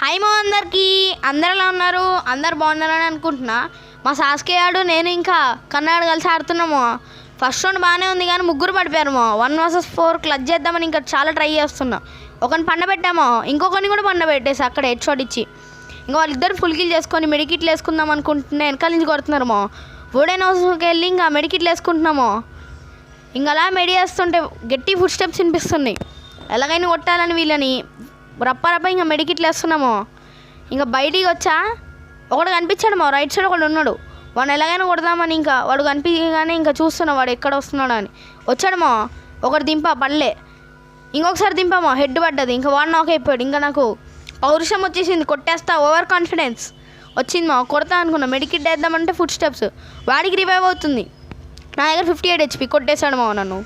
Hi మా అందరికీ, అందరు ఎలా ఉన్నారు? అందరు బాగున్నారని అనుకుంటున్నా. మా సాస్కే ఆడు నేను ఇంకా కన్నాడు కలిసి ఆడుతున్నాము. ఫస్ట్ రౌండ్ బాగానే ఉంది కానీ ముగ్గురు పడిపోయారు. 1 vs 4 క్లచ్ చేద్దామని ఇంకా చాలా ట్రై చేస్తున్నా. ఒకరిని పండబెట్టామో, ఇంకొకరిని కూడా పండబెట్టేసి అక్కడ హెడ్ షాట్ ఇచ్చి ఇంకా వాళ్ళిద్దరు ఫుల్ కిల్ చేసుకొని మెడికిట్లు వేసుకుందాం అనుకుంటున్నా. వెనకాల నుంచి కొడుతున్నారేమో. వూడెన్ హౌస్కి వెళ్ళి ఇంకా మెడికిట్లు వేసుకుంటున్నామో. ఇంకా అలా మెడి వేస్తుంటే గట్టి ఫుడ్ స్టెప్స్ వినిపిస్తున్నాయి. ఎలాగైనా కొట్టాలని వీళ్ళని రప్ప ఇంకా మెడికిట్లు వేస్తున్నాము. ఇంకా బయటికి వచ్చా ఒకడు కనిపించాడు, మా రైట్ సైడ్ ఒకడు ఉన్నాడు. వాడిని ఎలాగైనా కొడదామని ఇంకా వాడు కనిపించగానే ఇంకా చూస్తున్నా వాడు ఎక్కడ వస్తున్నాడు అని. వచ్చాడమో, ఒకటి దింపా పడలే, ఇంకొకసారి దింపామో హెడ్ పడ్డది. ఇంకా వాడు నాక్ అయిపోయాడు. ఇంకా నాకు పౌరుషం వచ్చేసింది, కొట్టేస్తా ఓవర్ కాన్ఫిడెన్స్ వచ్చింది. కొడతా అనుకున్నా, మెడికిట్ వేద్దామంటే ఫుడ్ స్టెప్స్ వాడికి రివైవ్ అవుతుంది. నా దగ్గర 58 HP కొట్టేశాడు నన్ను.